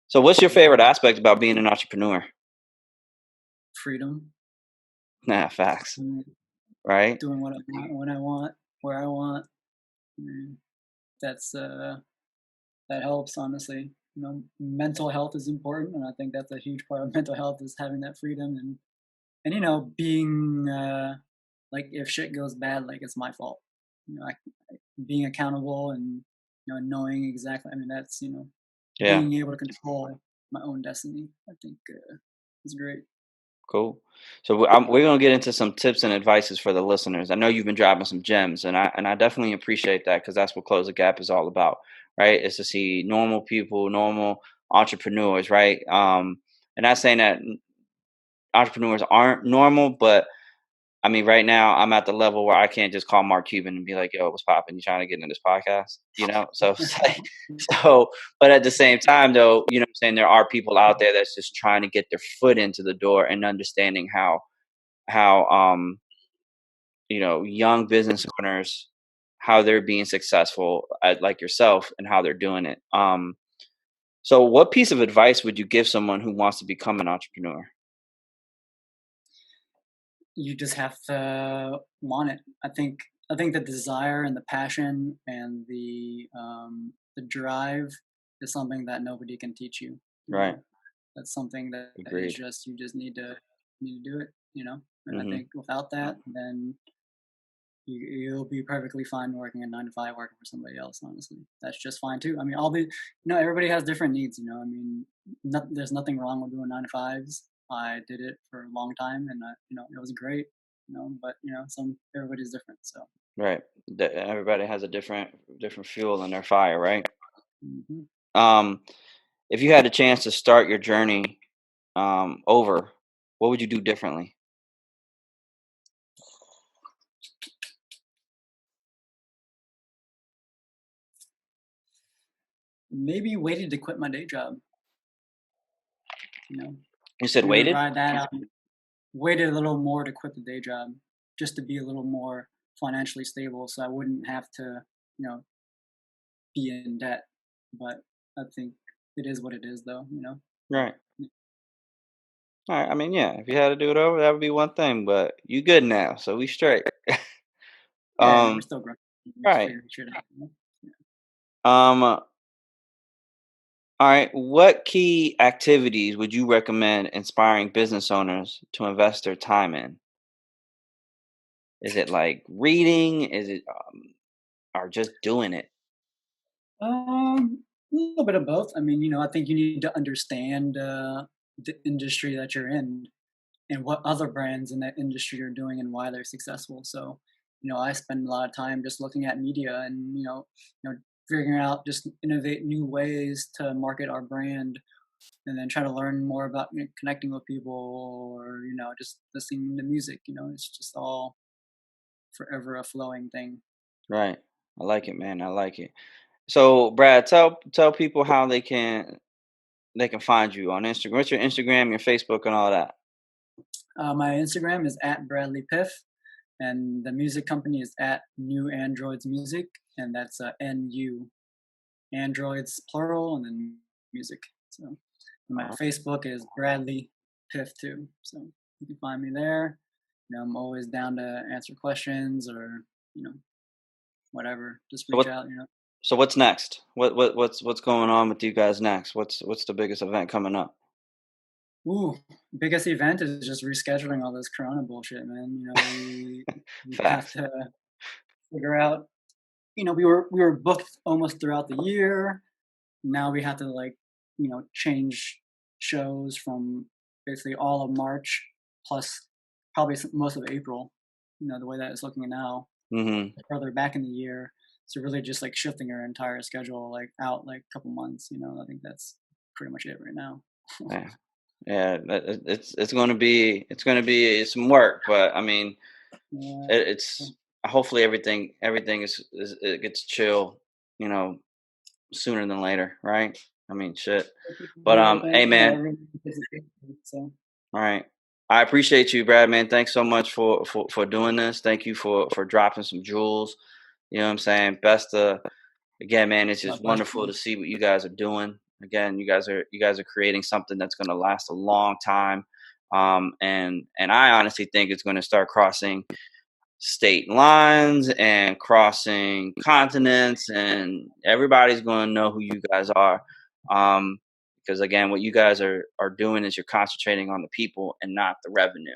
So what's your favorite aspect about being an entrepreneur? Freedom, Nah, facts, doing right? doing what I want when I want, where I want. Mm, That's that helps honestly. Mental health is important, and I think that's a huge part of mental health is having that freedom and being like if shit goes bad, like it's my fault. Being accountable and knowing exactly. I mean, that's Yeah. being able to control my own destiny. I think is great. Cool. So we're gonna get into some tips and advices for the listeners. I know you've been dropping some gems, and I definitely appreciate that because that's what Close the Gap is all about, right? Is to see normal people, normal entrepreneurs, right? And not saying that entrepreneurs aren't normal, but I mean, right now I'm at the level where I can't just call Mark Cuban and be like, "Yo, what's poppin'? You trying to get into this podcast?" So it's like, but at the same time, though, I'm saying there are people out there that's just trying to get their foot into the door and understanding how young business owners, how they're being successful at, like yourself, and how they're doing it. So what piece of advice would you give someone who wants to become an entrepreneur? You just have to want it. I think the desire and the passion and the drive is something that nobody can teach you. You Right. know, that's something that is Agreed. just you just need to do it. And I Hmm. think without that, then you'll be perfectly fine working a 9 to 5, working for somebody else. Honestly, that's just fine too. I mean, everybody has different needs. I mean, there's nothing wrong with doing 9 to 5s. I did it for a long time, and it was great. But some everybody's different. So Right. Everybody has a different fuel in their fire, right? hmm Um, if you had a chance to start your journey over, what would you do differently? maybe waited to quit my day job. You know, You said maybe waited. ride that out. Waited a little more to quit the day job, just to be a little more financially stable, so I wouldn't have to, you know, be in debt. But I think it is what it is, though. Right. All right. I mean, yeah. If you had to do it over, that would be one thing. But you good now, so we straight. Yeah, we're um. still growing, Right. figuring shit out. Yeah. All right. What key activities would you recommend inspiring business owners to invest their time in? Is it like reading? Is it or just doing it? A little bit of both. I mean, I think you need to understand the industry that you're in and what other brands in that industry are doing and why they're successful. So, I spend a lot of time just looking at media and figuring out just innovate new ways to market our brand and then try to learn more about connecting with people, or just listening to music. It's just all forever a flowing thing. Right. I like it, man. I like it. So, Brad, tell people how they can find you on Instagram. What's your Instagram, your Facebook, and all that? My Instagram is at Bradley Piff, and the music company is at New Androids Music, and that's NU Androids plural, and then music. So my Uh, Facebook is Bradley Piff too. So you can find me there. I'm always down to answer questions, or you know whatever. Just so reach what? out. So what's next? What's going on with you guys next? What's the biggest event coming up? Ooh, biggest event is just rescheduling all this Corona bullshit, man. We have Facts. to figure out. We were booked almost throughout the year. Now we have to change shows from basically all of March plus probably most of April. The way that it's looking now, Mm-hmm. further back in the year. So really just like shifting our entire schedule out like a couple months. I think that's pretty much it right now. Yeah. Yeah. It's gonna be some work, but I mean, Yeah. it's hopefully everything is it gets chill, you know, sooner than later, right? I mean, shit. But hey, man. So All right. I appreciate you, Brad, man. Thanks so much for doing this. Thank you for dropping some jewels. You know what I'm saying? Again, man, it's my just pleasure, wonderful man. to see what you guys are doing. Again, you guys are creating something that's going to last a long time. And I honestly think it's going to start crossing state lines and crossing continents, and everybody's going to know who you guys are. Um, because again, what you guys are doing is you're concentrating on the people and not the revenue,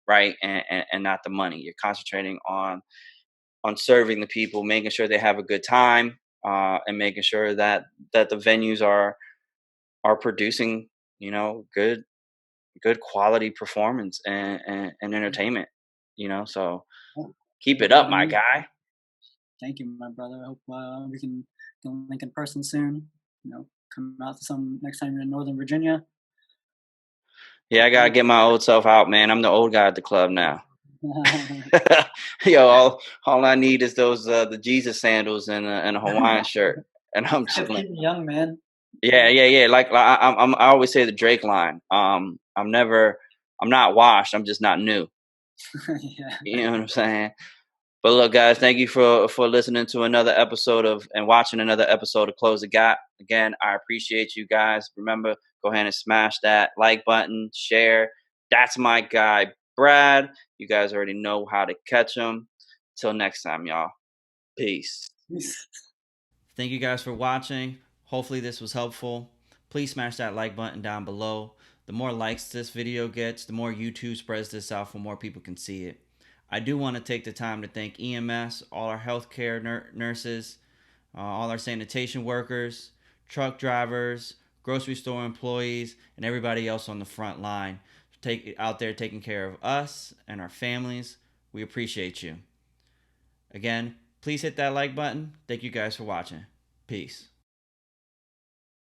right? And not the money. You're concentrating on serving the people, making sure they have a good time, and making sure that the venues are producing, good quality performance and entertainment. So Well, keep it hope to up, have my you. guy. Thank you, my brother. I hope we can link in person soon. Come out to some next time you're in Northern Virginia. Yeah, I gotta Cool. get my old self out, man. I'm the old guy at the club now. Yo, all I need is those the Jesus sandals and a Hawaiian shirt, and I'm Just chilling. keep me young, man. Yeah, yeah, yeah. Like I always say the Drake line. I'm not washed. I'm just not new. Yeah. You know what I'm saying? But look, guys, thank you for listening to another episode of and watching another episode of Close the Gap. Again, I appreciate you guys. Remember, go ahead and smash that like button, share. That's my guy, Brad. You guys already know how to catch him. Till next time, y'all. Peace. Thank you guys for watching. Hopefully this was helpful. Please smash that like button down below. The more likes this video gets, the more YouTube spreads this out for more people can see it. I do want to take the time to thank EMS, all our healthcare nurses, all our sanitation workers, truck drivers, grocery store employees, and everybody else on the front line out there taking care of us and our families. We appreciate you. Again, please hit that like button. Thank you guys for watching. Peace.